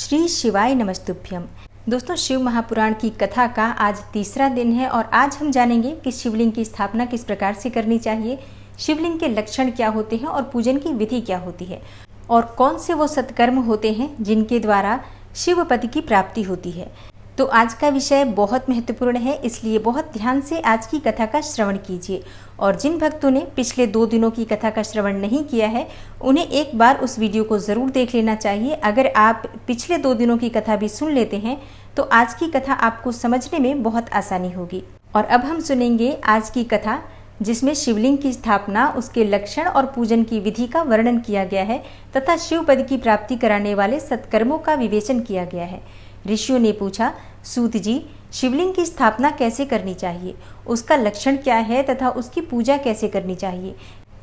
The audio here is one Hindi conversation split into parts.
श्री शिवाय नमस्तुभ्यम। दोस्तों, शिव महापुराण की कथा का आज तीसरा दिन है और आज हम जानेंगे कि शिवलिंग की स्थापना किस प्रकार से करनी चाहिए, शिवलिंग के लक्षण क्या होते हैं और पूजन की विधि क्या होती है और कौन से वो सत्कर्म होते हैं जिनके द्वारा शिव पद की प्राप्ति होती है। तो आज का विषय बहुत महत्वपूर्ण है, इसलिए बहुत ध्यान से आज की कथा का श्रवण कीजिए। और जिन भक्तों ने पिछले 2 दिनों की कथा का श्रवण नहीं किया है, उन्हें एक बार उस वीडियो को ज़रूर देख लेना चाहिए। अगर आप पिछले 2 दिनों की कथा भी सुन लेते हैं तो आज की कथा आपको समझने में बहुत आसानी होगी। और अब हम सुनेंगे आज की कथा, जिसमें शिवलिंग की स्थापना, उसके लक्षण और पूजन की विधि का वर्णन किया गया है तथा शिव पद की प्राप्ति कराने वाले सत्कर्मों का विवेचन किया गया है। ऋषियों ने पूछा, सूत जी, शिवलिंग की स्थापना कैसे करनी चाहिए, उसका लक्षण क्या है तथा उसकी पूजा कैसे करनी चाहिए,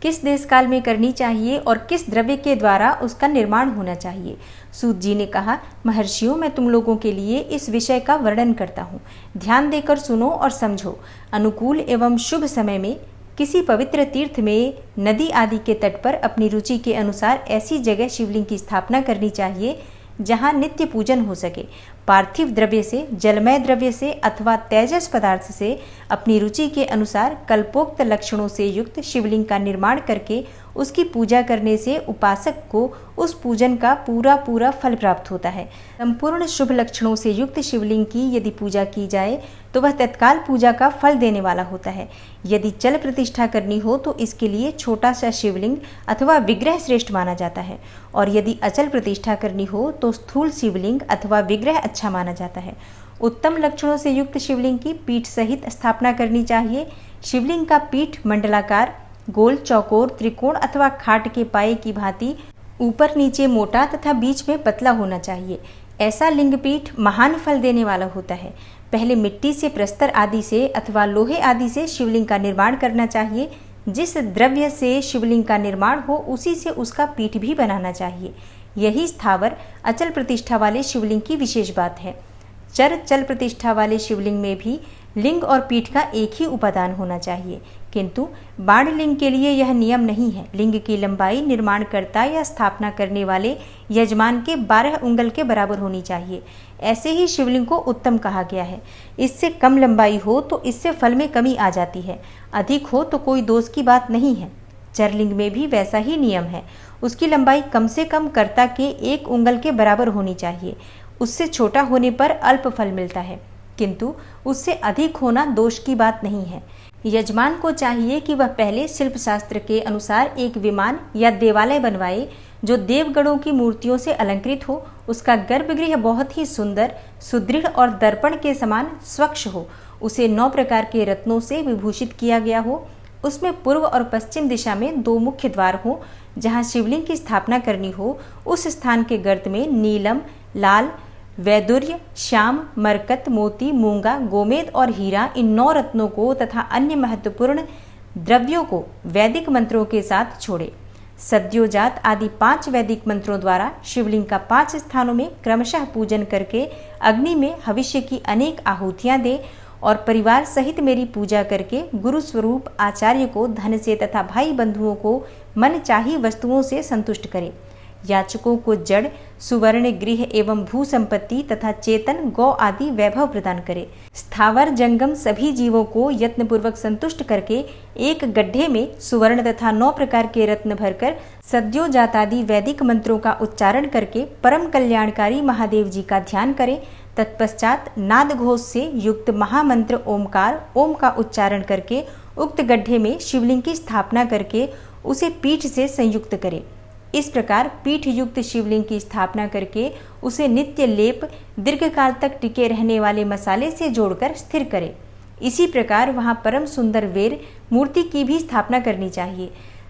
किस देश काल में करनी चाहिए और किस द्रव्य के द्वारा उसका निर्माण होना चाहिए। सूत जी ने कहा, महर्षियों, मैं तुम लोगों के लिए इस विषय का वर्णन करता हूँ, ध्यान देकर सुनो और समझो। अनुकूल एवं शुभ समय में किसी पवित्र तीर्थ में, नदी आदि के तट पर अपनी रुचि के अनुसार ऐसी जगह शिवलिंग की स्थापना करनी चाहिए जहाँ नित्य पूजन हो सके। पार्थिव द्रव्य से, जलमय द्रव्य से अथवा तेजस पदार्थ से अपनी रुचि के अनुसार कल्पोक्त लक्षणों से युक्त शिवलिंग का निर्माण करके उसकी पूजा करने से उपासक को उस पूजन का पूरा फल प्राप्त होता है। संपूर्ण शुभ लक्षणों से युक्त शिवलिंग की यदि पूजा की जाए तो वह तत्काल पूजा का फल देने वाला होता है। यदि चल प्रतिष्ठा करनी हो तो इसके लिए छोटा सा शिवलिंग अथवा विग्रह श्रेष्ठ माना जाता है, और यदि अचल प्रतिष्ठा करनी हो तो स्थूल शिवलिंग अथवा विग्रह अच्छा माना जाता है। उत्तम लक्षणों से युक्त शिवलिंग की पीठ सहित स्थापना करनी चाहिए। शिवलिंग का पीठ मंडलाकार, गोल, चौकोर, त्रिकोण अथवा खाट के पाए की भांति ऊपर नीचे मोटा तथा बीच में पतला होना चाहिए। ऐसा लिंग पीठ महान फल देने वाला होता है। पहले मिट्टी से, प्रस्तर आदि से अथवा लोहे आदि से शिवलिंग का निर्माण करना चाहिए। जिस द्रव्य से शिवलिंग का निर्माण हो उसी से उसका पीठ भी बनाना चाहिए। यही स्थावर अचल प्रतिष्ठा वाले शिवलिंग की विशेष बात है। चल प्रतिष्ठा वाले शिवलिंग में भी लिंग और पीठ का एक ही उपादान होना चाहिए, किंतु बाण लिंग के लिए यह नियम नहीं है। लिंग की लंबाई निर्माणकर्ता या स्थापना करने वाले यजमान के 12 उंगल के बराबर होनी चाहिए। ऐसे ही शिवलिंग को उत्तम कहा गया है। इससे कम लंबाई हो तो इससे फल में कमी आ जाती है, अधिक हो तो कोई दोष की बात नहीं है। चरलिंग में भी वैसा ही नियम है। उसकी लंबाई कम से कम कर्ता के 1 उंगल के बराबर होनी चाहिए। उससे छोटा होने पर अल्प फल मिलता है, किंतु उससे अधिक होना दोष की बात नहीं है। यजमान को चाहिए कि वह पहले शिल्प शास्त्र के अनुसार एक विमान या देवालय बनवाए जो देवगणों की मूर्तियों से अलंकृत हो। उसका गर्भगृह बहुत ही सुंदर, सुदृढ़ और दर्पण के समान स्वच्छ हो। उसे 9 प्रकार के रत्नों से विभूषित किया गया हो। उसमें पूर्व और पश्चिम दिशा में 2 मुख्य द्वार हो। जहाँ शिवलिंग की स्थापना करनी हो उस स्थान के गर्त में नीलम, लाल, वैदुर्य, श्याम, मरकत, मोती, मूंगा, गोमेद और हीरा, इन 9 रत्नों को तथा अन्य महत्वपूर्ण द्रव्यों को वैदिक मंत्रों के साथ छोड़े। सद्योजात आदि 5 वैदिक मंत्रों द्वारा शिवलिंग का 5 स्थानों में क्रमशः पूजन करके अग्नि में हविष्य की अनेक आहुतियां दे और परिवार सहित मेरी पूजा करके गुरु स्वरूप आचार्य को धन से तथा भाई बंधुओं को मन चाही वस्तुओं से संतुष्ट करे। याचकों को जड़, सुवर्ण, गृह एवं भू संपत्ति तथा चेतन गौ आदि वैभव प्रदान करे। स्थावर जंगम सभी जीवों को यत्नपूर्वक संतुष्ट करके एक गड्ढे में सुवर्ण तथा 9 प्रकार के रत्न भरकर सद्योजातादि वैदिक मंत्रों का उच्चारण करके परम कल्याणकारी महादेव जी का ध्यान करे। तत्पश्चात नाद घोष से युक्त महामंत्र ओमकार ओम का उच्चारण करके उक्त गड्ढे में शिवलिंग की स्थापना करके उसे पीठ से संयुक्त करे। इस प्रकार पीठ युक्त शिवलिंग की स्थापना करके उसे नित्य लेप, दीर्घकाल तक टिके रहने वाले मसाले से जोड़कर स्थिर करे। इसी प्रकार वहाँ परम सुंदर वेर मूर्ति की भी स्थापना करनी चाहिए।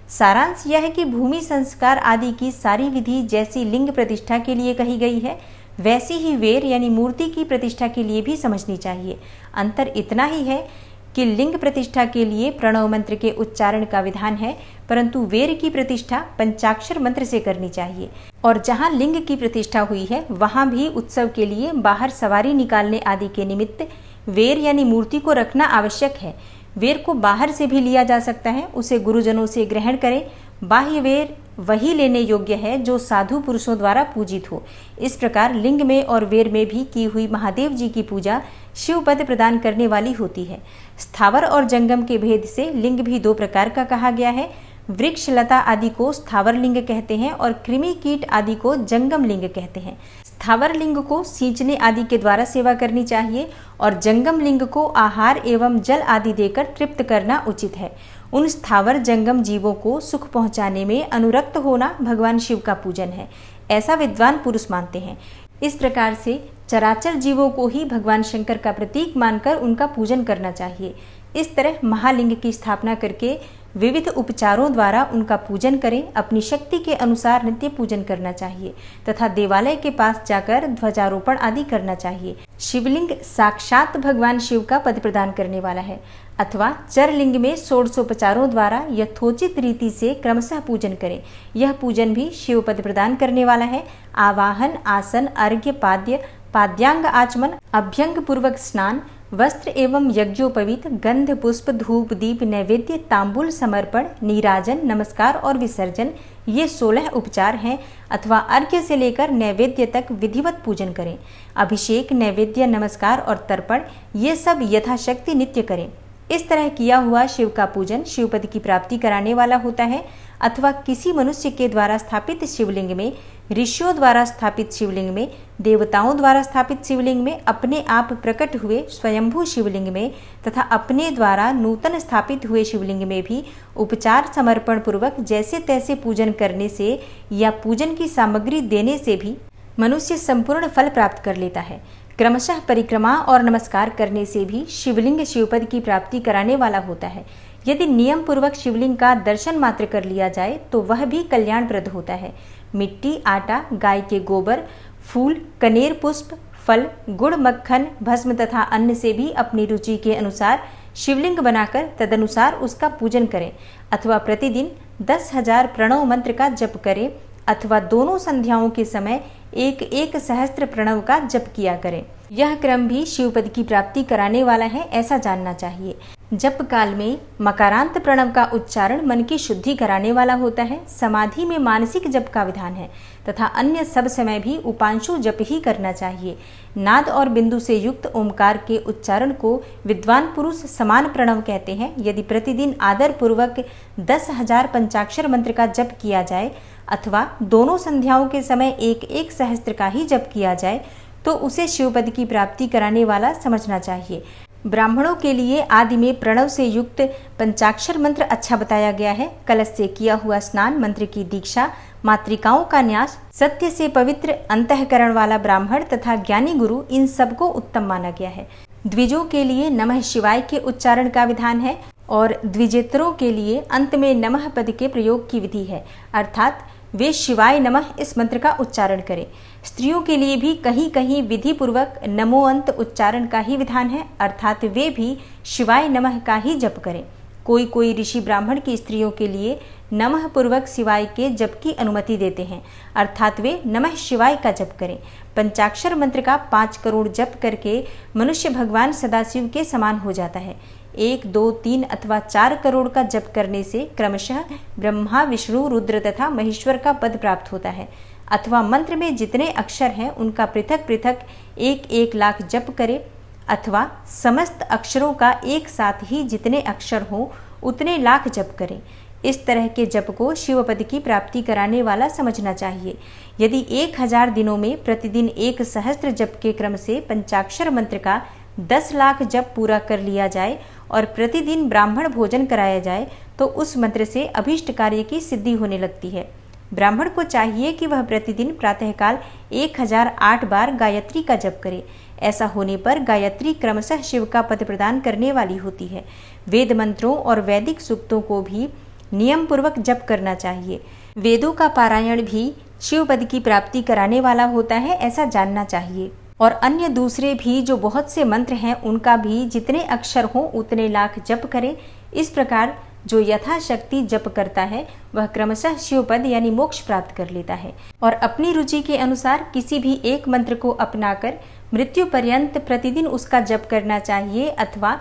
सारांश यह है कि भूमि संस्कार आदि की सारी विधि जैसी लिंग प्रतिष्ठा के लिए कही गई है, वैसी ही वेर यानी मूर्ति की प्रतिष्ठा के लिए भी समझनी चाहिए। अंतर इतना ही है कि लिंग प्रतिष्ठा के लिए प्रणव मंत्र के उच्चारण का विधान है, परंतु वेर की प्रतिष्ठा पंचाक्षर मंत्र से करनी चाहिए। और जहाँ लिंग की प्रतिष्ठा हुई है वहाँ भी उत्सव के लिए बाहर सवारी निकालने आदि के निमित्त वेर यानी मूर्ति को रखना आवश्यक है। वेर को बाहर से भी लिया जा सकता है, उसे गुरुजनों से ग्रहण करें। बाह्य वेर वही लेने योग्य है जो साधु पुरुषों द्वारा पूजित हो। इस प्रकार लिंग में और वेर में भी की हुई महादेव जी की पूजा शिव पद प्रदान करने वाली होती है। स्थावर और जंगम के भेद से लिंग भी दो प्रकार का कहा गया है। वृक्ष लता आदि को स्थावर लिंग कहते हैं और कृमि कीट आदि को जंगम लिंग कहते हैं। स्थावर लिंग को सींचने आदि के द्वारा सेवा करनी चाहिए और जंगम लिंग को आहार एवं जल आदि देकर तृप्त करना उचित है। उन स्थावर जंगम जीवों को सुख पहुंचाने में अनुरक्त होना भगवान शिव का पूजन है, ऐसा विद्वान पुरुष मानते हैं। इस प्रकार से चराचर जीवों को ही भगवान शंकर का प्रतीक मानकर उनका पूजन करना चाहिए। इस तरह महालिंग की स्थापना करके विविध उपचारों द्वारा उनका पूजन करें। अपनी शक्ति के अनुसार नित्य पूजन करना चाहिए तथा देवालय के पास जाकर ध्वजारोपण आदि करना चाहिए। शिवलिंग साक्षात भगवान शिव का पद प्रदान करने वाला है अथवा चरलिंग में षोडशोपचारों द्वारा यथोचित रीति से क्रमशः पूजन करें। यह पूजन भी शिव पद प्रदान करने वाला है। आवाहन, आसन, अर्घ्य, पाद्य, पाद्यांग आचमन, अभ्यंग पूर्वक स्नान, वस्त्र एवं यज्ञोपवीत, गंध, पुष्प, धूप, दीप, नैवेद्य, तांबूल समर्पण, नीराजन, नमस्कार और विसर्जन, ये 16 उपचार हैं अथवा अर्घ्य से लेकर नैवेद्य तक विधिवत पूजन करें। अभिषेक, नैवेद्य, नमस्कार और तर्पण ये सब यथाशक्ति नित्य करें। इस तरह किया हुआ शिव का पूजन शिवपद की प्राप्ति कराने वाला होता है। अथवा किसी मनुष्य के द्वारा स्थापित शिवलिंग में, ऋषियों द्वारा स्थापित शिवलिंग में, देवताओं द्वारा स्थापित शिवलिंग में, अपने आप प्रकट हुए स्वयंभू शिवलिंग में तथा अपने द्वारा नूतन स्थापित हुए शिवलिंग में भी उपचार समर्पण पूर्वक जैसे तैसे पूजन करने से या पूजन की सामग्री देने से भी मनुष्य संपूर्ण फल प्राप्त कर लेता है। क्रमशः परिक्रमा और नमस्कार करने से भी शिवलिंग शिवपद की प्राप्ति कराने वाला होता है। यदि नियम पूर्वक शिवलिंग का दर्शन मात्र कर लिया जाए तो वह भी कल्याणप्रद होता है। मिट्टी, आटा, गाय के गोबर, फूल, कनेर पुष्प, फल, गुड़, मक्खन, भस्म तथा अन्न से भी अपनी रुचि के अनुसार शिवलिंग बनाकर तदनुसार उसका पूजन करें अथवा प्रतिदिन 10,000 प्रणव मंत्र का जप करें अथवा दोनों संध्याओं के समय 1-1 सहस्त्र प्रणव का जप किया करें। यह क्रम भी शिवपद की प्राप्ति कराने वाला है, ऐसा जानना चाहिए। जप काल में मकारांत प्रणव का उच्चारण मन की शुद्धि कराने वाला होता है। समाधि में मानसिक जप का विधान है तथा अन्य सब समय भी उपांशु जप ही करना चाहिए। नाद और बिंदु से युक्त ओमकार के उच्चारण को विद्वान पुरुष समान प्रणव कहते हैं। यदि प्रतिदिन आदर पूर्वक 10,000 पंचाक्षर मंत्र का जप किया जाए अथवा दोनों संध्याओं के समय 1-1 सहस्त्र का ही जप किया जाए तो उसे शिवपद की प्राप्ति कराने वाला समझना चाहिए। ब्राह्मणों के लिए आदि में प्रणव से युक्त पंचाक्षर मंत्र अच्छा बताया गया है। कलश से किया हुआ स्नान, मंत्र की दीक्षा, मातृकाओं का न्यास, सत्य से पवित्र अंतःकरण वाला ब्राह्मण तथा ज्ञानी गुरु, इन सबको उत्तम माना गया है। द्विजों के लिए नमः शिवाय के उच्चारण का विधान है और द्विजेतरों के लिए अंत में नमः पद के प्रयोग की विधि है, अर्थात वे शिवाय नमः इस मंत्र का उच्चारण करें। स्त्रियों के लिए भी कहीं कहीं विधि पूर्वक नमो अंत उच्चारण का ही विधान है, अर्थात वे भी शिवाय नमः का ही जप करें। कोई ऋषि ब्राह्मण की स्त्रियों के लिए नमः पूर्वक शिवाय के जप की अनुमति देते हैं, अर्थात वे नमः शिवाय का जप करें। पंचाक्षर मंत्र का 5 करोड़ जप करके मनुष्य भगवान सदाशिव के समान हो जाता है। 1, 2, 3 अथवा 4 करोड़ का जप करने से क्रमशः ब्रह्मा, विष्णु, रुद्र तथा महेश्वर का पद प्राप्त होता है। अथवा मंत्र में जितने अक्षर हैं उनका पृथक पृथक 1-1 लाख जप करे अथवा समस्त अक्षरों का एक साथ ही जितने अक्षर हों उतने लाख जप करें। इस तरह के जप को शिवपद की प्राप्ति कराने वाला समझना चाहिए। यदि 1000 दिनों में प्रतिदिन 1 सहस्त्र जप के क्रम से पंचाक्षर मंत्र का 10 लाख जप पूरा कर लिया जाए और प्रतिदिन ब्राह्मण भोजन कराया जाए तो उस मंत्र से अभीष्ट कार्य की सिद्धि होने लगती है। ब्राह्मण को चाहिए कि वह प्रतिदिन प्रातःकाल 1008 बार गायत्री का जप करे। ऐसा होने पर गायत्री क्रमशः शिव का पद प्रदान करने वाली होती है। वेद मंत्रों और वैदिक सूक्तों को भी नियम पूर्वक जप करना चाहिए। वेदों का पारायण भी शिव पद की प्राप्ति कराने वाला होता है, ऐसा जानना चाहिए। और अन्य दूसरे भी जो बहुत से मंत्र हैं उनका भी जितने अक्षर हों उतने लाख जप करें। इस प्रकार जो यथाशक्ति जप करता है वह क्रमशः शिवपद यानी मोक्ष प्राप्त कर लेता है। और अपनी रुचि के अनुसार किसी भी एक मंत्र को अपनाकर मृत्यु पर्यंत प्रतिदिन उसका जप करना चाहिए अथवा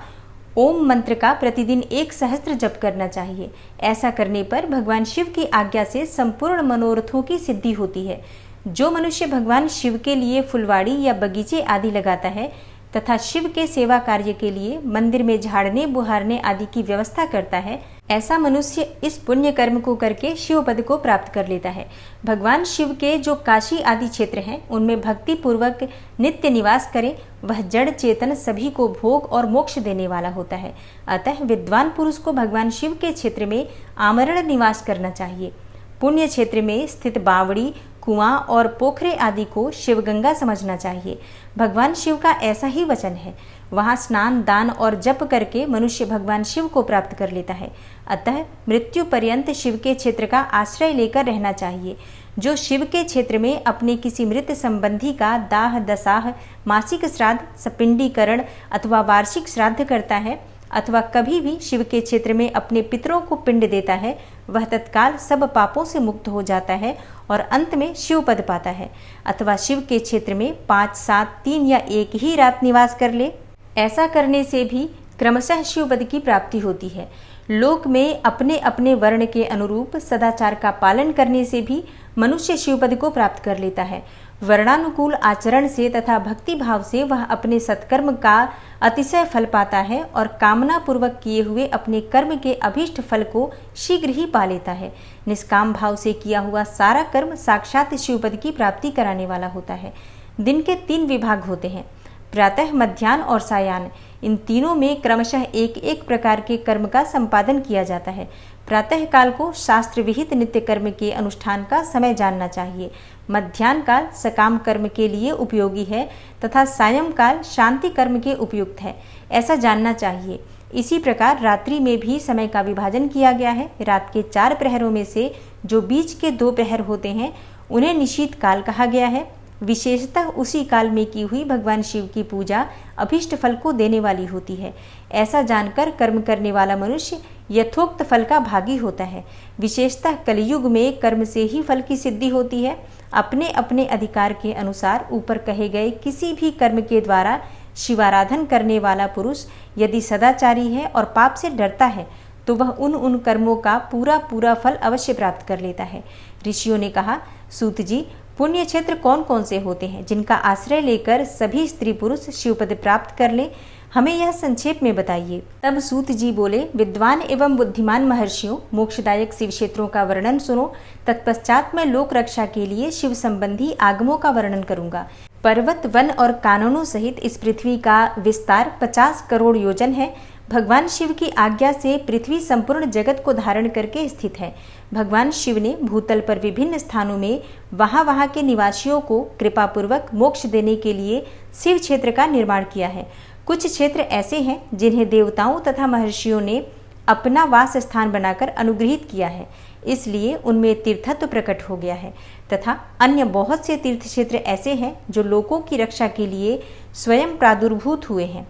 ओम मंत्र का प्रतिदिन 1 सहस्त्र जप करना चाहिए। ऐसा करने पर भगवान शिव की आज्ञा से संपूर्ण मनोरथों की सिद्धि होती है। जो मनुष्य भगवान शिव के लिए फुलवाड़ी या बगीचे आदि लगाता है तथा शिव के सेवा कार्य के लिए मंदिर में झाड़ने बुहारने आदि की व्यवस्था करता है, ऐसा मनुष्य इस पुण्य कर्म को करके शिव पद को प्राप्त कर लेता है। भगवान शिव के जो काशी आदि क्षेत्र हैं, उनमें भक्ति पूर्वक नित्य निवास करे, वह जड़ चेतन सभी को भोग और मोक्ष देने वाला होता है। अतः विद्वान पुरुष को भगवान शिव के क्षेत्र में आमरण निवास करना चाहिए। पुण्य क्षेत्र में स्थित बावड़ी, कुआं और पोखरे आदि को शिवगंगा समझना चाहिए। भगवान शिव का ऐसा ही वचन है। वहां स्नान, दान और जप करके मनुष्य भगवान शिव को प्राप्त कर लेता है। अतः मृत्यु पर्यंत शिव के क्षेत्र का आश्रय लेकर रहना चाहिए। जो शिव के क्षेत्र में अपने किसी मृत संबंधी का दाह दसाह, मासिक श्राद्ध, सपिंडीकरण अथवा वार्षिक श्राद्ध करता है अथवा कभी भी शिव के क्षेत्र में अपने पितरों को पिंड देता है, वह तत्काल सब पापों से मुक्त हो जाता है और अंत में शिव पद पाता है। अथवा शिव के क्षेत्र में 5, 7, 3 या 1 ही रात निवास कर ले। ऐसा करने से भी क्रमशः शिव पद की प्राप्ति होती है। लोक में अपने अपने वर्ण के अनुरूप सदाचार का पालन करने से भी मनुष्य शिव पद को प्राप्त कर लेता है। वर्णानुकूल आचरण से तथा भक्ति भाव से वह अपने सत्कर्म का अतिशय फल पाता है और कामना पूर्वक किए हुए अपने कर्म के अभीष्ट फल को शीघ्र ही पा लेता है। निष्काम भाव से किया हुआ सारा कर्म साक्षात शिवपद की प्राप्ति कराने वाला होता है। दिन के 3 विभाग होते हैं, प्रातः, मध्याह्न और सायाह्न। इन तीनों में क्रमशः एक एक प्रकार के कर्म का संपादन किया जाता है। प्रातः काल को शास्त्र विहित नित्य कर्म के अनुष्ठान का समय जानना चाहिए। मध्याह्न काल सकाम कर्म के लिए उपयोगी है तथा सायं काल शांति कर्म के उपयुक्त है, ऐसा जानना चाहिए। इसी प्रकार रात्रि में भी समय का विभाजन किया गया है। रात के 4 प्रहरों में से जो बीच के 2 प्रहर होते हैं, उन्हें निशीथ काल कहा गया है। विशेषतः उसी काल में की हुई भगवान शिव की पूजा अभीष्ट फल को देने वाली होती है। ऐसा जानकर कर्म करने वाला मनुष्य यथोक्त फल का भागी होता है। विशेषतः कलयुग में कर्म से ही फल की सिद्धि होती है। अपने अपने अधिकार के अनुसार ऊपर कहे गए किसी भी कर्म के द्वारा शिवाराधन करने वाला पुरुष यदि सदाचारी है और पाप से डरता है, तो वह उन कर्मों का पूरा फल अवश्य प्राप्त कर लेता है। ऋषियों ने कहा, सूत जी, पुण्य क्षेत्र कौन कौन से होते हैं जिनका आश्रय लेकर सभी स्त्री पुरुष शिवपद प्राप्त कर ले, हमें यह संक्षेप में बताइए। तब सूत जी बोले, विद्वान एवं बुद्धिमान महर्षियों, मोक्षदायक शिव क्षेत्रों का वर्णन सुनो। तत्पश्चात मैं लोक रक्षा के लिए शिव संबंधी आगमों का वर्णन करूंगा। पर्वत, वन और कानूनों सहित इस पृथ्वी का विस्तार 50 करोड़ योजन है। भगवान शिव की आज्ञा से पृथ्वी संपूर्ण जगत को धारण करके स्थित है। भगवान शिव ने भूतल पर विभिन्न स्थानों में वहां के निवासियों को कृपापूर्वक मोक्ष देने के लिए शिव क्षेत्र का निर्माण किया है। कुछ क्षेत्र ऐसे हैं जिन्हें देवताओं तथा महर्षियों ने अपना वास स्थान बनाकर अनुग्रहित किया है, इसलिए उनमें तीर्थत्व प्रकट हो गया है। तथा अन्य बहुत से तीर्थ क्षेत्र ऐसे हैं जो लोगों की रक्षा के लिए स्वयं प्रादुर्भूत हुए हैं।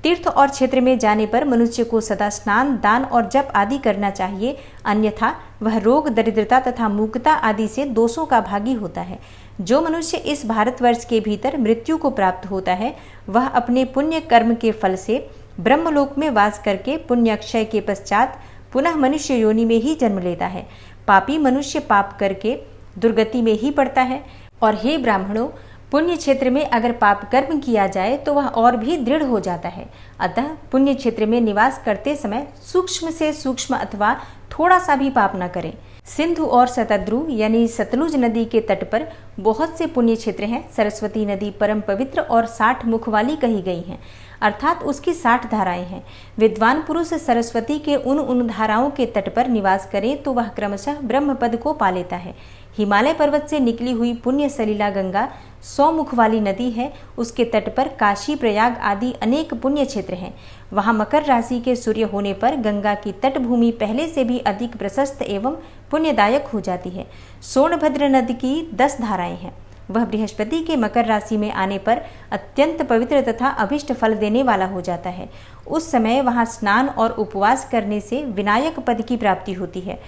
तीर्थ और क्षेत्र में जाने पर मनुष्य को सदा स्नान, दान और जप आदि करना चाहिए, अन्यथा वह रोग, दरिद्रता तथा मूकता आदि से दोषों का भागी होता है। जो मनुष्य इस भारतवर्ष के भीतर मृत्यु को प्राप्त होता है, वह अपने पुण्य कर्म के फल से ब्रह्मलोक में वास करके पुण्यक्षय के पश्चात पुनः मनुष्य योनि में ही जन्म लेता है। पापी मनुष्य पाप करके दुर्गति में ही पड़ता है। और हे ब्राह्मणों, पुण्य क्षेत्र में अगर पाप कर्म किया जाए तो वह और भी दृढ़ हो जाता है। अतः पुण्य क्षेत्र में निवास करते समय सूक्ष्म से सूक्ष्म अथवा थोड़ा सा भी पाप न करें। सिंधु और शतद्रु यानी सतलुज नदी के तट पर बहुत से पुण्य क्षेत्र हैं। सरस्वती नदी परम पवित्र और 60 मुख वाली कही गई है, अर्थात उसकी 60 धाराएं हैं। विद्वान पुरुष सरस्वती के उन धाराओं के तट पर निवास करें तो वह क्रमशः ब्रह्म पद को पा लेता है। हिमालय पर्वत से निकली हुई पुण्य सलीला गंगा 100 मुख वाली नदी है। उसके तट पर काशी, प्रयाग आदि अनेक पुण्य क्षेत्र हैं। वहां मकर राशि के सूर्य होने पर गंगा की तटभूमि पहले से भी अधिक प्रशस्त एवं पुण्यदायक हो जाती है। सोनभद्र नदी की 10 धाराएं हैं। वह बृहस्पति के मकर राशि में आने पर अत्यंत पवित्र तथा अभिष्ट फल देने वाला हो जाता है। उस समय वहां स्नान और उपवास करने से विनायक पद की प्राप्ति होती है।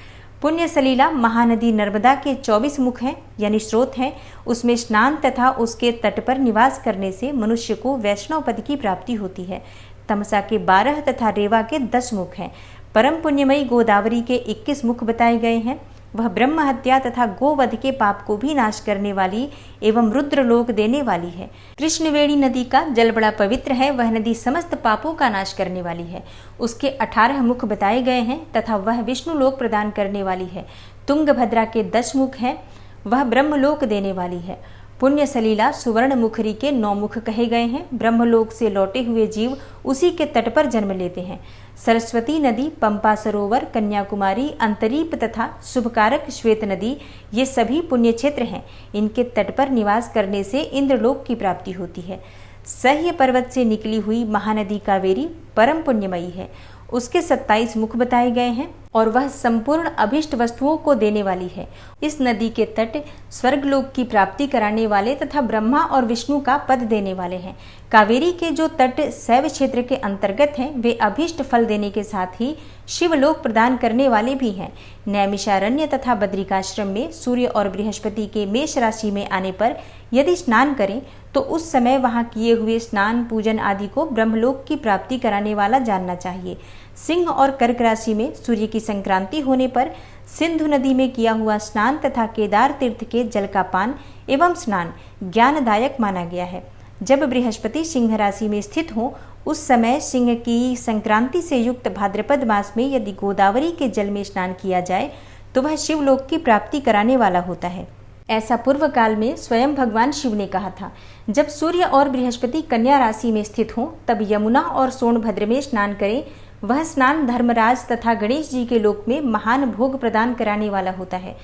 पुण्य सलीला महानदी नर्मदा के 24 मुख हैं यानी स्रोत हैं। उसमें स्नान तथा उसके तट पर निवास करने से मनुष्य को वैष्णव पद की प्राप्ति होती है। तमसा के 12 तथा रेवा के 10 मुख हैं। परम पुण्यमयी गोदावरी के 21 मुख बताए गए हैं। वह ब्रह्म हत्या तथा गोवध के पाप को भी नाश करने वाली एवं रुद्रलोक देने वाली है। कृष्णवेणी नदी का जल बड़ा पवित्र है। वह नदी समस्त पापों का नाश करने वाली है। उसके 18 मुख बताए गए हैं तथा वह विष्णु लोक प्रदान करने वाली है। तुंगभद्रा के 10 मुख हैं। वह ब्रह्मलोक देने वाली है। पुण्य सलीला सुवर्ण मुखरी के 9 मुख कहे गए हैं। ब्रह्मलोक से लौटे हुए जीव उसी के तट पर जन्म लेते हैं। सरस्वती नदी, पंपा सरोवर, कन्याकुमारी, अंतरीप तथा शुभकारक श्वेत नदी, ये सभी पुण्य क्षेत्र हैं। इनके तट पर निवास करने से इंद्रलोक की प्राप्ति होती है। सह्य पर्वत से निकली हुई महानदी कावेरी परम पुण्यमयी है। उसके 27 मुख बताए गए हैं और वह संपूर्ण अभिष्ट वस्तुओं को देने वाली है। इस नदी के तट स्वर्गलोक की प्राप्ति कराने वाले तथा ब्रह्मा और विष्णु का पद देने वाले हैं। कावेरी के जो तट शैव क्षेत्र के अंतर्गत हैं, वे अभिष्ट फल देने के साथ ही शिवलोक प्रदान करने वाले भी हैं। नैमिषारण्य तथा बद्रिकाश्रम में सूर्य और बृहस्पति के मेष राशि में आने पर यदि स्नान करें तो उस समय वहां किए हुए स्नान पूजन आदि को ब्रह्मलोक की प्राप्ति कराने वाला जानना चाहिए। सिंह और कर्क राशि में सूर्य की संक्रांति होने पर सिंधु नदी में किया हुआ स्नान तथा केदार तीर्थ के जल का पान एवं स्नान ज्ञानदायक माना गया है। जब बृहस्पति सिंह राशि में स्थित हो उस समय सिंह की संक्रांति से युक्त भाद्रपद मास में यदि गोदावरी के जल में स्नान किया जाए तो वह शिवलोक की प्राप्ति कराने वाला होता है। ऐसा पूर्व काल में स्वयं भगवान शिव ने कहा था। जब सूर्य और बृहस्पति कन्या राशि में स्थित हों तब यमुना और सोनभद्र में स्नान करें। वह स्नान धर्मराज तथा गणेश जी के लोक में महान भोग प्रदान कराने वाला होता है।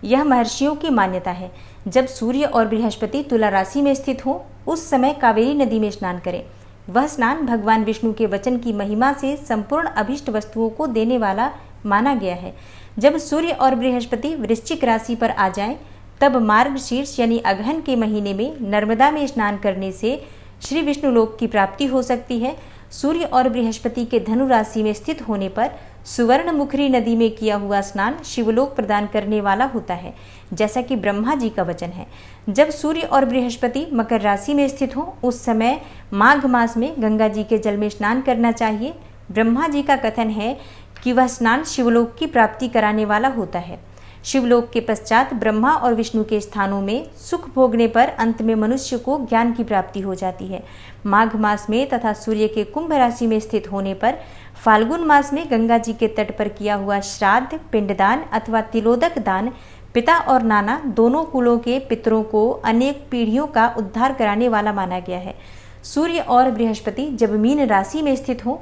यह महर्षियों की मान्यता है। जब सूर्य और बृहस्पति तुला राशि में स्थित हो उस समय कावेरी नदी में स्नान करें। वह स्नान भगवान विष्णु के वचन की महिमा से संपूर्ण अभिष्ट वस्तुओं को देने वाला माना गया है। जब सूर्य और बृहस्पति वृश्चिक राशि पर आ जाएं, तब मार्गशीर्ष यानी अगहन के महीने में नर्मदा में स्नान करने से श्री विष्णु लोक की प्राप्ति हो सकती है। सूर्य और बृहस्पति के धनु राशि में स्थित होने पर सुवर्ण मुखरी नदी में किया हुआ स्नान शिवलोक प्रदान करने वाला होता है, जैसा कि ब्रह्मा जी का वचन है। जब सूर्य और बृहस्पति मकर राशि में स्थित हो उस समय माघ मास में गंगा जी के जल में स्नान करना चाहिए। ब्रह्मा जी का कथन है कि वह स्नान शिवलोक की प्राप्ति कराने वाला होता है। शिवलोक के पश्चात ब्रह्मा और विष्णु के स्थानों में सुख भोगने पर अंत में मनुष्य को ज्ञान की प्राप्ति हो जाती है। माघ मास में तथा सूर्य के कुंभ राशि में स्थित होने पर फाल्गुन मास में गंगा जी के तट पर किया हुआ श्राद्ध, पिंडदान अथवा तिलोदक दान पिता और नाना दोनों कुलों के पितरों को अनेक पीढ़ियों का उद्धार कराने वाला माना गया है। सूर्य और बृहस्पति जब मीन राशि में स्थित हो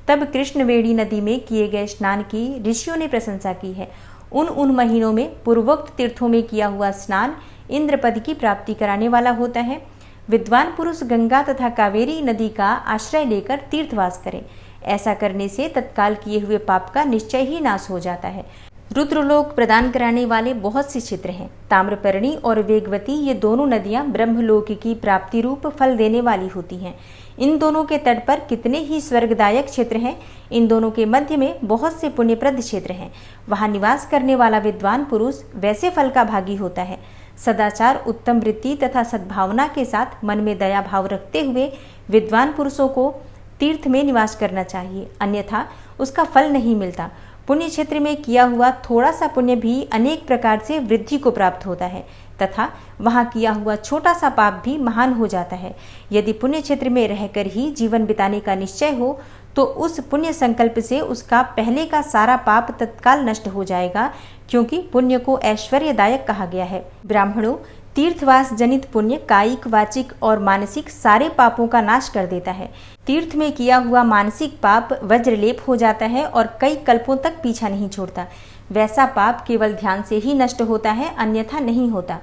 तब कृष्णवेणी नदी में किए गए स्नान की ऋषियों ने प्रशंसा की है। उन महीनों में पूर्वोक्त तीर्थों में किया हुआ स्नान इंद्रपद की प्राप्ति कराने वाला होता है। विद्वान पुरुष गंगा तथा कावेरी नदी का आश्रय लेकर तीर्थवास करें। ऐसा करने से तत्काल किए हुए पाप का निश्चय ही नाश हो जाता है। रुद्रलोक प्रदान कराने वाले बहुत से क्षेत्र हैं। ताम्रपर्णी और वेगवती ये दोनों नदियां ब्रह्मलोक की प्राप्ति रूप फल देने वाली होती हैं। इन दोनों के तट पर कितने ही स्वर्गदायक क्षेत्र हैं। इन दोनों के मध्य में बहुत से पुण्यप्रद क्षेत्र हैं। वहां निवास करने वाला विद्वान पुरुष वैसे फल का भागी होता है। सदाचार, उत्तम वृत्ति तथा सद्भावना के साथ मन में दया भाव रखते हुए विद्वान पुरुषों को तीर्थ में निवास करना चाहिए, अन्यथा उसका फल नहीं मिलता। पुण्य क्षेत्र में किया हुआ थोड़ा सा पुण्य भी अनेक प्रकार से वृद्धि को प्राप्त होता है तथा वहां किया हुआ छोटा सा पाप भी महान हो जाता है। यदि पुण्य क्षेत्र में रहकर ही जीवन बिताने का निश्चय हो तो उस पुण्य संकल्प से उसका पहले का सारा पाप तत्काल नष्ट हो जाएगा, क्योंकि पुण्य को ऐश्वर्यदायक कहा गया है। ब्राह्मणों, तीर्थवास जनित पुण्य कायिक, वाचिक और मानसिक सारे पापों का नाश कर देता है। तीर्थ में किया हुआ मानसिक पाप वज्रलेप हो जाता है और कई कल्पों तक पीछा नहीं छोड़ता। वैसा पाप केवल ध्यान से ही नष्ट होता है, अन्यथा नहीं होता।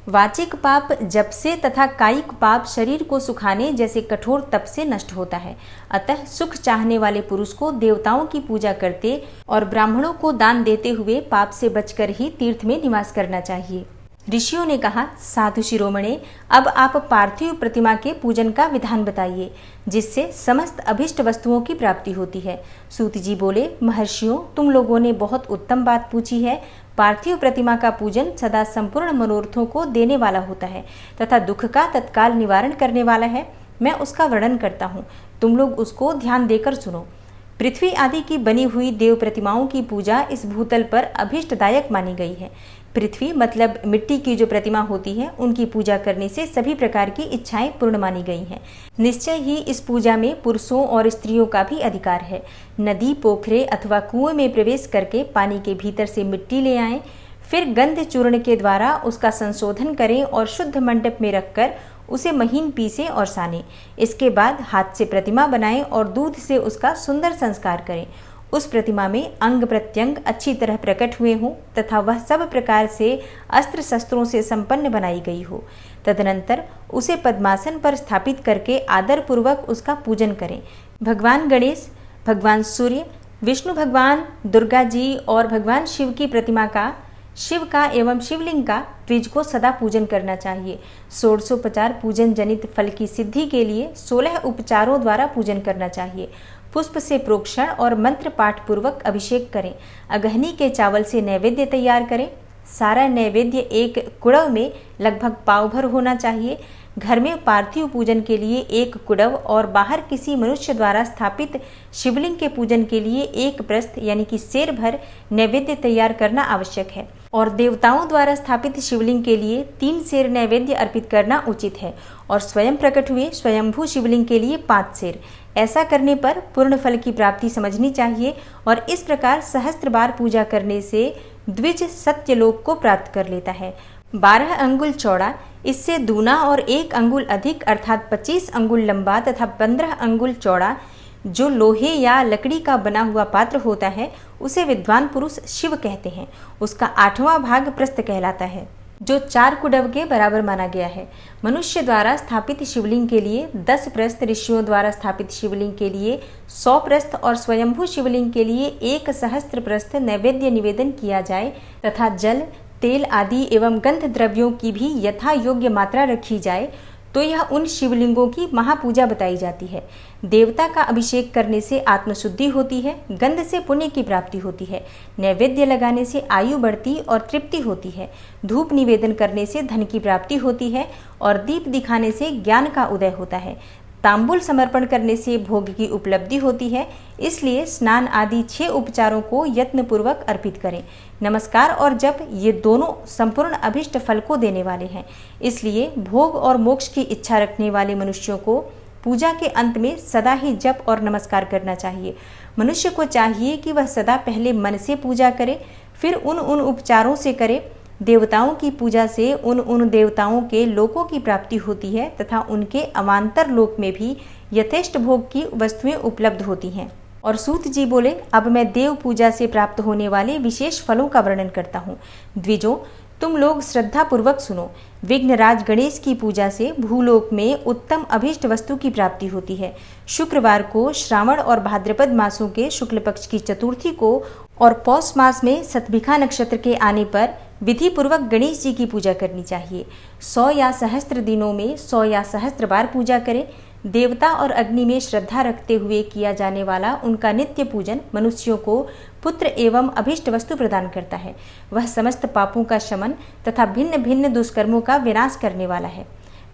वाचिक पाप जप से तथा कायिक पाप शरीर को सुखाने जैसे कठोर तप से नष्ट होता है। अतः सुख चाहने वाले पुरुष को देवताओं की पूजा करते और ब्राह्मणों को दान देते हुए पाप से बचकर ही तीर्थ में निवास करना चाहिए। ऋषियों ने कहा, साधु शिरोमणे, अब आप पार्थिव प्रतिमा के पूजन का विधान बताइए जिससे समस्त अभिष्ट वस्तुओं की प्राप्ति होती है। सूत जी बोले, महर्षियों, तुम लोगों ने बहुत उत्तम बात पूछी है। पार्थिव प्रतिमा का पूजन सदा संपूर्ण मनोरथों को देने वाला होता है तथा दुख का तत्काल निवारण करने वाला है। मैं उसका वर्णन करता हूँ, तुम लोग उसको ध्यान देकर सुनो। पृथ्वी आदि की बनी हुई देव प्रतिमाओं की पूजा इस भूतल पर अभीष्टदायक मानी गई है। पृथ्वी मतलब मिट्टी की जो प्रतिमा होती है, उनकी पूजा करने से सभी प्रकार की इच्छाएं पूर्ण मानी गई हैं। निश्चय ही इस पूजा में पुरुषों और स्त्रियों का भी अधिकार है। नदी, पोखरे अथवा कुएं में प्रवेश करके पानी के भीतर से मिट्टी ले आएं, फिर गंध चूर्ण के द्वारा उसका संशोधन करें और शुद्ध मंडप में रखकर उसे महीन पीसें और सानें। इसके बाद हाथ से प्रतिमा बनाएं और दूध से उसका सुंदर संस्कार करें। उस प्रतिमा में अंग प्रत्यंग अच्छी तरह प्रकट हुए हों तथा वह सब प्रकार से अस्त्र शस्त्रों से संपन्न बनाई गई हो। तदनंतर उसे पद्मासन पर स्थापित करके आदर पूर्वक उसका पूजन करें। भगवान गणेश, भगवान सूर्य, विष्णु भगवान, दुर्गा जी और भगवान शिव की प्रतिमा का, शिव का एवं शिवलिंग का द्विज को सदा पूजन करना चाहिए। षोडशोपचार पूजन जनित फल की सिद्धि के लिए 16 उपचारों द्वारा पूजन करना चाहिए। पुष्प से प्रोक्षण और मंत्र पाठ पूर्वक अभिषेक करें। अगहनी के चावल से नैवेद्य तैयार करें। सारा नैवेद्य एक कुड़व में लगभग पाव भर होना चाहिए। घर में पार्थिव पूजन के लिए एक कुड़व और बाहर किसी मनुष्य द्वारा स्थापित शिवलिंग के पूजन के लिए एक प्रस्थ यानी कि सेर भर नैवेद्य तैयार करना आवश्यक है। और देवताओं द्वारा स्थापित शिवलिंग के लिए 3 सेर नैवेद्य अर्पित करना उचित है और स्वयं प्रकट हुए स्वयंभू शिवलिंग के लिए 5 सेर। ऐसा करने पर पूर्ण फल की प्राप्ति समझनी चाहिए और इस प्रकार सहस्त्र बार पूजा करने से द्विज सत्यलोक को प्राप्त कर लेता है। 12 अंगुल चौड़ा, इससे दूना और 1 अंगुल अधिक अर्थात 25 अंगुल लंबा तथा 15 अंगुल चौड़ा जो लोहे या लकड़ी का बना हुआ पात्र होता है, उसे विद्वान पुरुष शिव कहते हैं। उसका 8वां भाग प्रस्थ कहलाता है, जो 4 कुडव के बराबर माना गया है। मनुष्य द्वारा स्थापित शिवलिंग के लिए 10 प्रस्थ, ऋषियों द्वारा स्थापित शिवलिंग के लिए 100 प्रस्थ और स्वयंभू शिवलिंग के लिए 1 सहस्त्र प्रस्थ नैवेद्य निवेदन किया जाए तथा जल, तेल आदि एवं गंध द्रव्यों की भी यथा योग्य मात्रा रखी जाए तो यह उन शिवलिंगों की महापूजा बताई जाती है। देवता का अभिषेक करने से आत्मशुद्धि होती है, गंध से पुण्य की प्राप्ति होती है, नैवेद्य लगाने से आयु बढ़ती और तृप्ति होती है, धूप निवेदन करने से धन की प्राप्ति होती है और दीप दिखाने से ज्ञान का उदय होता है। तांबुल समर्पण करने से भोग की उपलब्धि होती है। इसलिए स्नान आदि 6 उपचारों को यत्नपूर्वक अर्पित करें। नमस्कार और जप ये दोनों संपूर्ण अभिष्ट फल को देने वाले हैं। इसलिए भोग और मोक्ष की इच्छा रखने वाले मनुष्यों को पूजा के अंत में सदा ही जप और नमस्कार करना चाहिए। मनुष्य को चाहिए कि वह सदा पहले मन से पूजा करे, फिर उन उपचारों से करे। देवताओं की पूजा से उन देवताओं के लोकों की प्राप्ति होती है तथा उनके अवान्तर लोक में भी यथेष्ट भोग की वस्तुएं उपलब्ध होती हैं। और सूत जी बोले, अब मैं देव पूजा से प्राप्त होने वाले विशेष फलों का वर्णन करता हूँ। द्विजों, तुम लोग श्रद्धा पूर्वक सुनो। विघ्नराज गणेश की पूजा से भूलोक में उत्तम अभीष्ट वस्तु की प्राप्ति होती है। शुक्रवार को श्रावण और भाद्रपद मासों के शुक्ल पक्ष की चतुर्थी को और पौष मास में सतभिखा नक्षत्र के आने पर विधि पूर्वक गणेश जी की पूजा करनी चाहिए। 100 या सहस्त्र दिनों में 100 या सहस्त्र बार पूजा करें। देवता और अग्नि में श्रद्धा रखते हुए किया जाने वाला उनका नित्य पूजन मनुष्यों को पुत्र एवं अभिष्ट वस्तु प्रदान करता है। वह समस्त पापों का शमन तथा भिन्न भिन्न दुष्कर्मों का विनाश करने वाला है।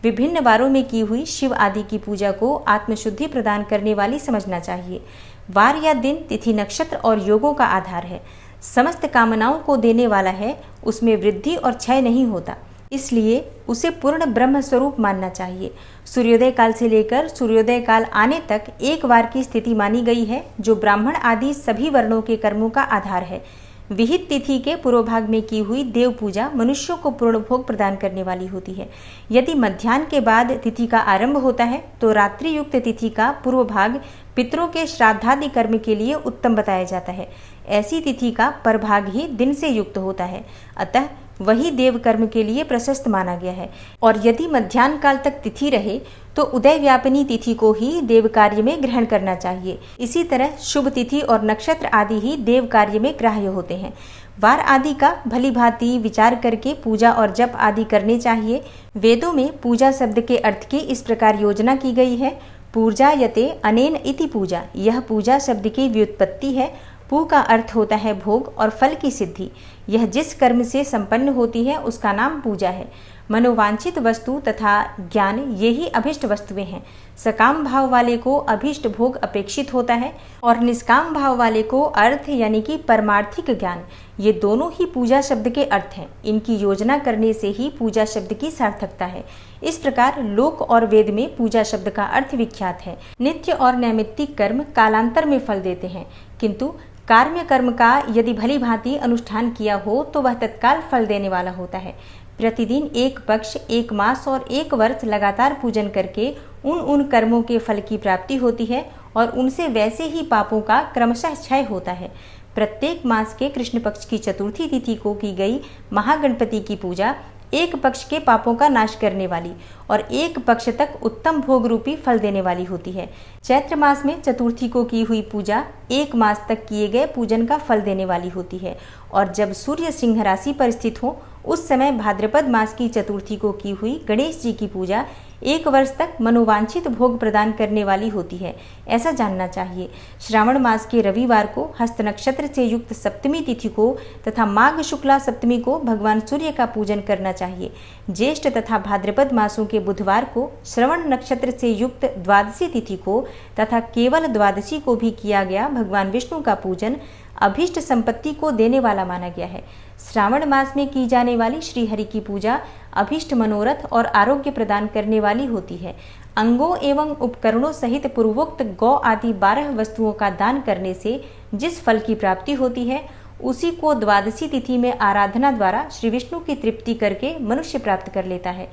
विभिन्न वारों में की हुई शिव आदि की पूजा को आत्मशुद्धि प्रदान करने वाली समझना चाहिए। वार या दिन, तिथि, नक्षत्र और योगों का आधार है। समस्त कामनाओं को देने वाला है, उसमें वृद्धि और क्षय नहीं होता, इसलिए उसे पूर्ण ब्रह्म स्वरूप मानना चाहिए। सूर्योदय काल से लेकर सूर्योदय काल आने तक एक वार की स्थिति मानी गई है, जो ब्राह्मण आदि सभी वर्णों के कर्मों का आधार है। विहित तिथि के पूर्व भाग में की हुई देव पूजा मनुष्यों को पूर्ण भोग प्रदान करने वाली होती है। यदि मध्याह्न के बाद तिथि का आरंभ होता है तो रात्रि युक्त तिथि का पूर्व भाग पितरों के श्राद्धादि कर्म के लिए उत्तम बताया जाता है। ऐसी तिथि का परभाग ही दिन से युक्त होता है, अतः वही देव कर्म के लिए प्रशस्त माना गया है। और यदि मध्याह्न काल तक तिथि रहे तो उदय व्यापिनी तिथि को ही देव कार्य में ग्रहण करना चाहिए। इसी तरह शुभ तिथि और नक्षत्र आदि ही देव कार्य में ग्राह्य होते हैं। वार आदि का भली भांति विचार करके पूजा और जप आदि करने चाहिए। वेदों में पूजा शब्द के अर्थ की इस प्रकार योजना की गई है। पूजा यते अनेन इति पूजा, यह पूजा शब्द की व्युत्पत्ति है। पू का अर्थ होता है भोग और फल की सिद्धि। यह जिस कर्म से संपन्न होती है उसका नाम पूजा है। मनोवांछित वस्तु तथा ज्ञान ये ही अभिष्ट वस्तुएं हैं। सकाम भाव वाले को अभिष्ट भोग अपेक्षित होता है और निष्काम भाव वाले को अर्थ यानी कि परमार्थिक ज्ञान, ये दोनों ही पूजा शब्द के अर्थ हैं। इनकी योजना करने से ही पूजा शब्द की सार्थकता है। इस प्रकार लोक और वेद में पूजा शब्द का अर्थ विख्यात है। नित्य और नैमित्तिक कर्म कालांतर में फल देते हैं, किंतु कार्य कर्म का यदि भली भांति अनुष्ठान किया हो तो वह तत्काल फल देने वाला होता है। प्रतिदिन एक पक्ष, एक मास और एक वर्ष लगातार पूजन करके उन कर्मों के फल की प्राप्ति होती है और उनसे वैसे ही पापों का क्रमशः क्षय होता है। प्रत्येक मास के कृष्ण पक्ष की चतुर्थी तिथि को की गई महागणपति की पूजा एक पक्ष के पापों का नाश करने वाली और एक पक्ष तक उत्तम भोग रूपी फल देने वाली होती है। चैत्र मास में चतुर्थी को की हुई पूजा एक मास तक किए गए पूजन का फल देने वाली होती है और जब सूर्य सिंह राशि पर स्थित हो उस समय भाद्रपद मास की चतुर्थी को की हुई गणेश जी की पूजा एक वर्ष तक मनोवांछित भोग प्रदान करने वाली होती है, ऐसा जानना चाहिए। श्रावण मास के रविवार को हस्त नक्षत्र से युक्त सप्तमी तिथि को तथा माघ शुक्ला सप्तमी को भगवान सूर्य का पूजन करना चाहिए। ज्येष्ठ तथा भाद्रपद मासों के बुधवार को श्रवण नक्षत्र से युक्त द्वादशी तिथि को तथा केवल द्वादशी को भी किया गया भगवान विष्णु का पूजन अभीष्ट संपत्ति को देने वाला माना गया है। श्रावण मास में की जाने वाली श्री हरि की पूजा अभीष्ट मनोरथ और आरोग्य प्रदान करने वाली होती है। अंगों एवं उपकरणों सहित पूर्वोक्त गौ आदि 12 वस्तुओं का दान करने से जिस फल की प्राप्ति होती है उसी को द्वादशी तिथि में आराधना द्वारा श्री विष्णु की तृप्ति करके मनुष्य प्राप्त कर लेता है।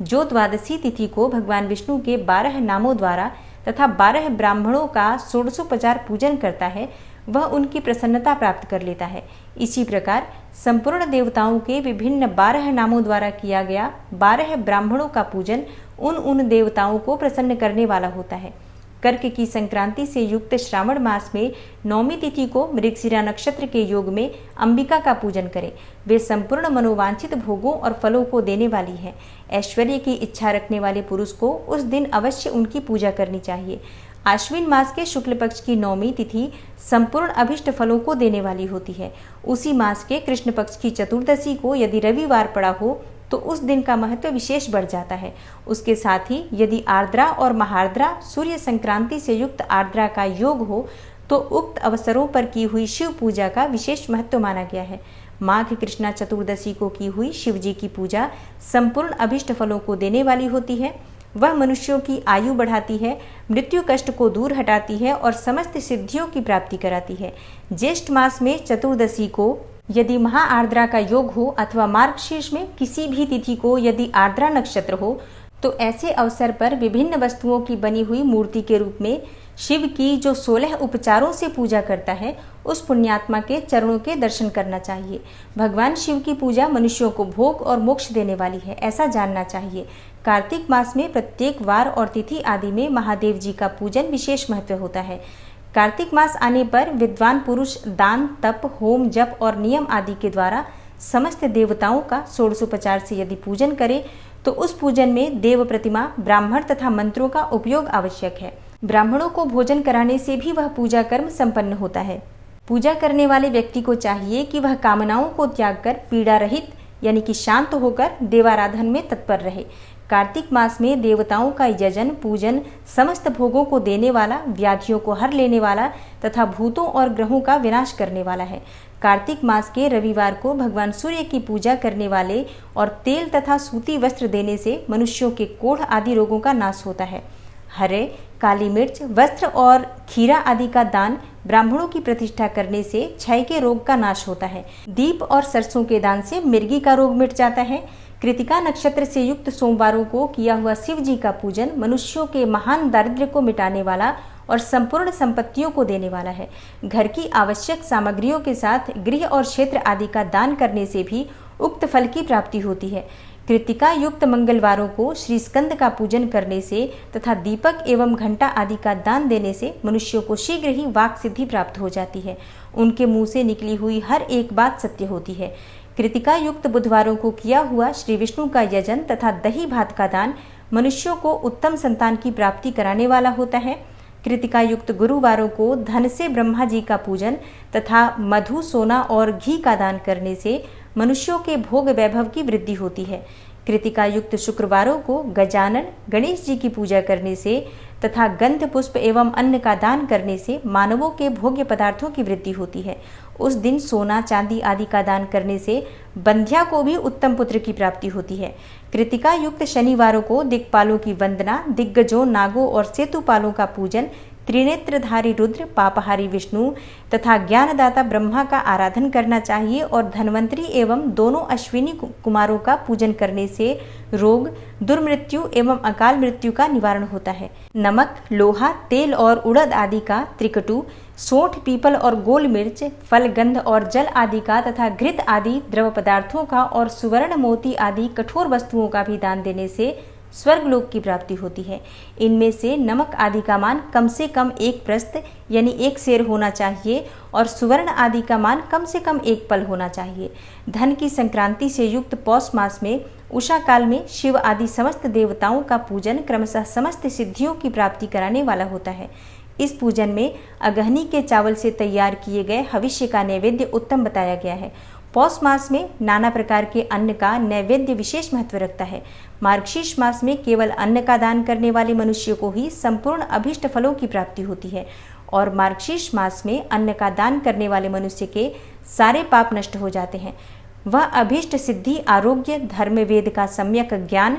जो द्वादशी तिथि को भगवान विष्णु के 12 नामों द्वारा तथा 12 ब्राह्मणों का षोडशोपचार पूजन करता है वह उनकी प्रसन्नता प्राप्त कर लेता है। इसी प्रकार संपूर्ण देवताओं के विभिन्न 12 नामों द्वारा किया गया 12 ब्राह्मणों का पूजन उन देवताओं को प्रसन्न करने वाला होता है। कर्क की संक्रांति से युक्त श्रावण मास में नौमी तिथि को मृगशिरा नक्षत्र के योग में अंबिका का पूजन करें। वे संपूर्ण मनोवांछित भोगों और फलों को देने वाली है। ऐश्वर्य की इच्छा रखने वाले पुरुष को उस दिन अवश्य उनकी पूजा करनी चाहिए। आश्विन मास के शुक्ल पक्ष की नौमी तिथि संपूर्ण अभिष्ट फलों को देने वाली होती है। उसी मास के कृष्ण पक्ष की चतुर्दशी को यदि रविवार पड़ा हो तो उस दिन का महत्व विशेष बढ़ जाता है। उसके साथ ही यदि आर्द्रा और महार्द्रा सूर्य संक्रांति से युक्त आर्द्रा का योग हो तो उक्त अवसरों पर की हुई शिव पूजा का विशेष महत्व माना गया है। माघ कृष्णा चतुर्दशी को की हुई शिव जी की पूजा संपूर्ण अभिष्ट फलों को देने वाली होती है। वह मनुष्यों की आयु बढ़ाती है, मृत्यु कष्ट को दूर हटाती है और समस्त सिद्धियों की प्राप्ति कराती है। ज्येष्ठ मास में चतुर्दशी को यदि महा आर्द्रा का योग हो अथवा मार्गशीर्ष में किसी भी तिथि को यदि आर्द्रा नक्षत्र हो तो ऐसे अवसर पर विभिन्न वस्तुओं की बनी हुई मूर्ति के रूप में शिव की जो 16 उपचारों से पूजा करता है उस पुण्यात्मा के चरणों के दर्शन करना चाहिए। भगवान शिव की पूजा मनुष्यों को भोग और मोक्ष देने वाली है, ऐसा जानना चाहिए। कार्तिक मास में प्रत्येक वार और तिथि आदि में महादेव जी का पूजन विशेष महत्व होता है। कार्तिक मास आने पर विद्वान पुरुष दान, तप, होम, जप और नियम आदि के द्वारा समस्त देवताओं का षोडशोपचार से यदि पूजन करे तो उस पूजन में देव प्रतिमा, ब्राह्मण तथा मंत्रों का उपयोग आवश्यक है। ब्राह्मणों को भोजन कराने से भी वह पूजा कर्म संपन्न होता है। पूजा करने वाले व्यक्ति को चाहिए कि वह कामनाओं को त्याग कर पीड़ा रहित यानी कि शांत होकर देवाराधन में तत्पर रहे। कार्तिक मास में देवताओं का यजन पूजन समस्त भोगों को देने वाला, व्याधियों को हर लेने वाला तथा भूतों और ग्रहों का विनाश करने वाला है। कार्तिक मास के रविवार को भगवान सूर्य की पूजा करने वाले और तेल तथा सूती वस्त्र देने से मनुष्यों के कोढ़ आदि रोगों का नाश होता है। हरे, काली मिर्च, वस्त्र और खीरा आदि का दान ब्राह्मणों की प्रतिष्ठा करने से क्षय के रोग का नाश होता है। दीप और सरसों के दान से मिर्गी का रोग मिट जाता है। कृतिका नक्षत्र से युक्त सोमवारों को किया हुआ शिव जी का पूजन मनुष्यों के महान दारिद्र्य को मिटाने वाला और संपूर्ण संपत्तियों को देने वाला है। घर की आवश्यक सामग्रियों के साथ गृह और क्षेत्र आदि का दान करने से भी उक्त फल की प्राप्ति होती है। कृतिका युक्त मंगलवारों को श्री स्कंद का पूजन करने से तथा दीपक एवं घंटा आदि का दान देने से मनुष्यों को शीघ्र ही वाक सिद्धि प्राप्त हो जाती है। उनके मुंह से निकली हुई हर एक बात सत्य होती है। कृतिका युक्त बुधवारों को किया हुआ श्री विष्णु का यजन तथा दही भात का दान मनुष्यों को उत्तम संतान की प्राप्ति कराने वाला होता है। कृतिका युक्त गुरुवारों को धन से ब्रह्मा जी का पूजन तथा मधु, सोना और घी का दान करने से मनुष्यों के भोग वैभव की वृद्धि होती है। कृतिका युक्त शुक्रवारों को गजानन गणेश जी की पूजा करने से तथा गंध पुष्प एवं अन्न का दान करने से मानवों के भोग्य पदार्थों की वृद्धि होती है। उस दिन सोना चांदी आदि का दान करने से बंध्या को भी उत्तम पुत्र की प्राप्ति होती है। कृतिका युक्त शनिवारों को दिक्पालों की वंदना, दिग्गजों, नागों और सेतुपालों का पूजन, त्रिनेत्रधारी रुद्र, पापहारी विष्णु तथा ज्ञानदाता ब्रह्मा का आराधन करना चाहिए और धन्वंतरी एवं दोनों अश्विनी कुमारों का पूजन करने से रोग, दुर्मृत्यु एवं अकाल मृत्यु का निवारण होता है। नमक, लोहा, तेल और उड़द आदि का, त्रिकटु, सोंठ, पीपल और गोल मिर्च, फल, गंध और जल आदि का तथा घृत आदि द्रव पदार्थों का और सुवर्ण, मोती आदि कठोर वस्तुओं का भी दान देने से स्वर्गलोक की प्राप्ति होती है। इनमें से नमक आदि का मान कम से कम 1 प्रस्थ यानी 1 सेर होना चाहिए और सुवर्ण आदि का मान कम से कम 1 पल होना चाहिए। धन की संक्रांति से युक्त पौष मास में उषा काल में शिव आदि समस्त देवताओं का पूजन क्रमशः समस्त सिद्धियों की प्राप्ति कराने वाला होता है। इस पूजन में अगहनी के चावल से तैयार किए गए हविष्य का नैवेद्य उत्तम बताया गया है। पौष मास में नाना प्रकार के अन्न का नैवेद्य विशेष महत्व रखता है। मार्गशीर्ष मास में केवल अन्न का दान करने वाले मनुष्य को ही संपूर्ण अभीष्ट फलों की प्राप्ति होती है और मार्गशीर्ष मास में अन्न का दान करने वाले मनुष्य के सारे पाप नष्ट हो जाते हैं। वह अभीष्ट सिद्धि, आरोग्य, धर्म वेद का सम्यक ज्ञान,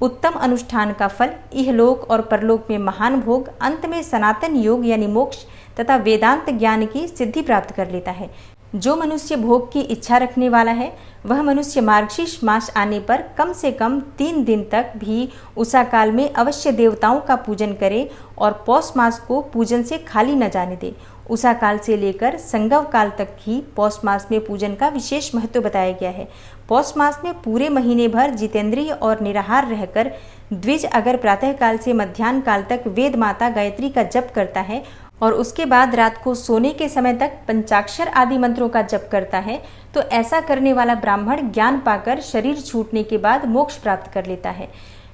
उत्तम अनुष्ठान का फल, इहलोक और परलोक में महान भोग, अंत में सनातन योग यानी मोक्ष तथा वेदांत ज्ञान की सिद्धि प्राप्त कर लेता है। जो मनुष्य भोग की इच्छा रखने वाला है वह मनुष्य मार्गशीर्ष मास आने पर कम से कम 3 दिन तक भी उषा काल में अवश्य देवताओं का पूजन करे और पौष मास को पूजन से खाली न जाने दे। उषा काल से लेकर संगव काल तक ही पौष मास में पूजन का विशेष महत्व बताया गया है। पौष मास में पूरे महीने भर जितेंद्रिय और निराहार रहकर द्विज अगर प्रातः काल से मध्याह्न काल तक वेद माता गायत्री का जप करता है और उसके बाद रात को सोने के समय तक पंचाक्षर आदि मंत्रों का जप करता है तो ऐसा करने वाला ब्राह्मण ज्ञान पाकर शरीर छूटने के बाद मोक्ष प्राप्त कर लेता है।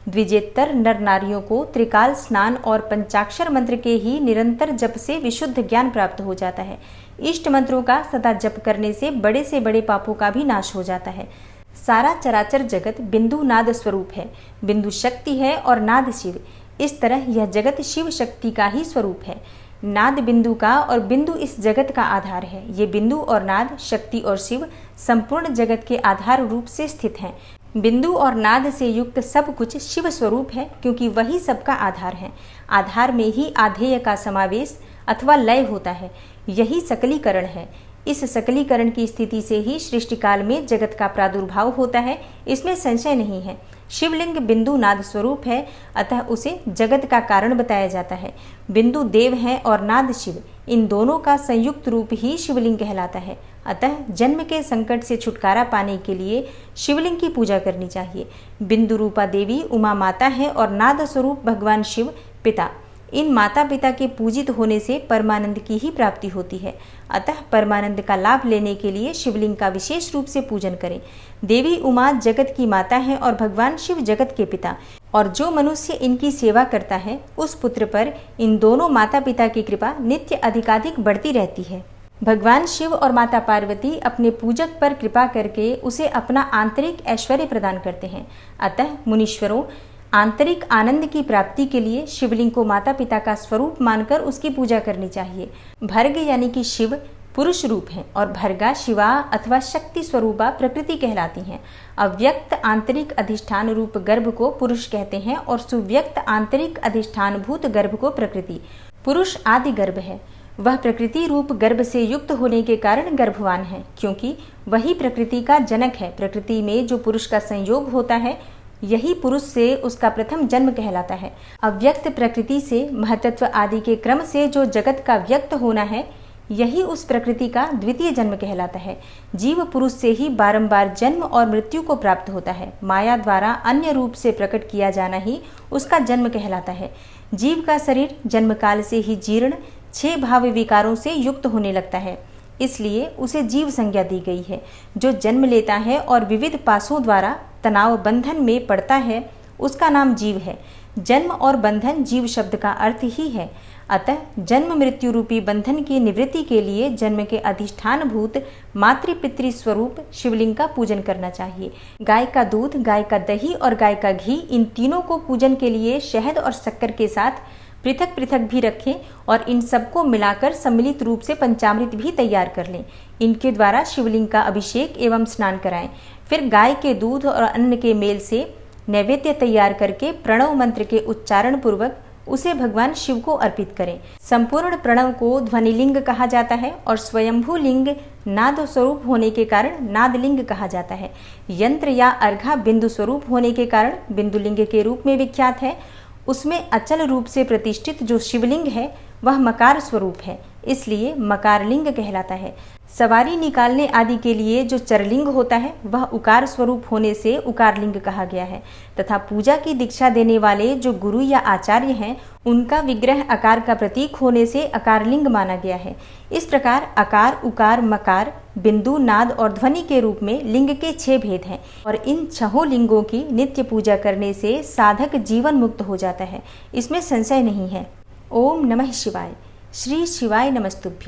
द्विजेतर नर नारियों को त्रिकाल स्नान और पंचाक्षर मंत्र के ही निरंतर जप से विशुद्ध ज्ञान प्राप्त हो जाता है। इष्ट मंत्रों का सदा जप करने से बड़े पापों का भी नाश हो जाता है। सारा चराचर जगत बिंदु नाद स्वरूप है। बिंदु शक्ति है और नाद शिव। इस तरह यह जगत शिव शक्ति का ही स्वरूप है। नाद बिंदु का और बिंदु इस जगत का आधार है। ये बिंदु और नाद, शक्ति और शिव संपूर्ण जगत के आधार रूप से स्थित हैं। बिंदु और नाद से युक्त सब कुछ शिव स्वरूप है क्योंकि वही सबका आधार है। आधार में ही आधेय का समावेश अथवा लय होता है। यही सकलीकरण है। इस सकलीकरण की स्थिति से ही सृष्टि काल में जगत का प्रादुर्भाव होता है, इसमें संशय नहीं है। शिवलिंग बिंदु नाद स्वरूप है, अतः उसे जगत का कारण बताया जाता है। बिंदु देव है और नाद शिव, इन दोनों का संयुक्त रूप ही शिवलिंग कहलाता है। अतः जन्म के संकट से छुटकारा पाने के लिए शिवलिंग की पूजा करनी चाहिए। बिंदु रूपा देवी उमा माता है और नाद स्वरूप भगवान शिव पिता। इन माता पिता के पूजित होने से परमानंद की ही प्राप्ति होती है। अतः परमानंद का लाभ लेने के लिए शिवलिंग का विशेष रूप से पूजन करें। देवी उमा जगत की माता है और भगवान शिव जगत के पिता, और जो मनुष्य इनकी सेवा करता है उस पुत्र पर इन दोनों माता पिता की कृपा नित्य अधिकाधिक बढ़ती रहती है। भगवान शिव और माता पार्वती अपने पूजक पर कृपा करके उसे अपना आंतरिक ऐश्वर्य प्रदान करते हैं। अतः मुनीश्वरों, आंतरिक आनंद की प्राप्ति के लिए शिवलिंग को माता पिता का स्वरूप मानकर उसकी पूजा करनी चाहिए। भर्ग यानी कि शिव पुरुष रूप हैं और भर्गा शिवा अथवा शक्ति स्वरूपा प्रकृति कहलाती हैं। अव्यक्त आंतरिक अधिष्ठान रूप गर्भ को पुरुष कहते हैं और सुव्यक्त आंतरिक अधिष्ठान भूत गर्भ को प्रकृति। पुरुष आदि गर्भ है। वह प्रकृति रूप गर्भ से युक्त होने के कारण गर्भवान है, क्योंकि वही प्रकृति का जनक है। प्रकृति में जो पुरुष का संयोग होता है यही पुरुष से उसका प्रथम जन्म कहलाता है। अव्यक्त प्रकृति से महतत्व आदि के क्रम से जो जगत का व्यक्त होना है यही उस प्रकृति का द्वितीय जन्म कहलाता है। जीव पुरुष से ही बारंबार जन्म और मृत्यु को प्राप्त होता है। माया द्वारा अन्य रूप से प्रकट किया जाना ही उसका जन्म कहलाता है। जीव का शरीर जन्म काल से ही जीर्ण 6 भाव विकारों से युक्त होने लगता है, इसलिए उसे जीव संज्ञा दी गई है। जो जन्म लेता है और विविध पासों द्वारा तनाव बंधन में पड़ता है उसका नाम जीव है। जन्म और बंधन जीव शब्द का अर्थ ही है। अतः जन्म मृत्यु रूपी बंधन की निवृत्ति के लिए जन्म के अधिष्ठान भूत मातृ पितृ स्वरूप शिवलिंग का पूजन करना चाहिए। गाय का दूध, गाय का दही और गाय का घी, इन तीनों को पूजन के लिए शहद और शक्कर के साथ पृथक पृथक भी रखें और इन सबको मिलाकर सम्मिलित रूप से पंचामृत भी तैयार कर लें। इनके द्वारा शिवलिंग का अभिषेक एवं स्नान कराएं। फिर गाय के दूध और अन्न के मेल से नैवेद्य तैयार करके प्रणव मंत्र के उच्चारण पूर्वक उसे भगवान शिव को अर्पित करें। संपूर्ण प्रणव को ध्वनिलिंग कहा जाता है और स्वयंभू लिंग नाद स्वरूप होने के कारण नादलिंग कहा जाता है। यंत्र या अर्घा बिंदु स्वरूप होने के कारण बिंदुलिंग के रूप में विख्यात है। उसमें अचल रूप से प्रतिष्ठित जो शिवलिंग है वह मकार स्वरूप है, इसलिए मकारलिंग कहलाता है। सवारी निकालने आदि के लिए जो चरलिंग होता है वह उकार स्वरूप होने से उकारलिंग कहा गया है तथा पूजा की दीक्षा देने वाले जो गुरु या आचार्य हैं उनका विग्रह आकार का प्रतीक होने से अकारलिंग माना गया है। इस प्रकार आकार, उकार, मकार, बिंदु, नाद और ध्वनि के रूप में लिंग के 6 भेद हैं और इन 6 लिंगों की नित्य पूजा करने से साधक जीवन मुक्त हो जाता है, इसमें संशय नहीं है। ओम नमः शिवाय। श्री शिवाय नमस्तुभ्यं।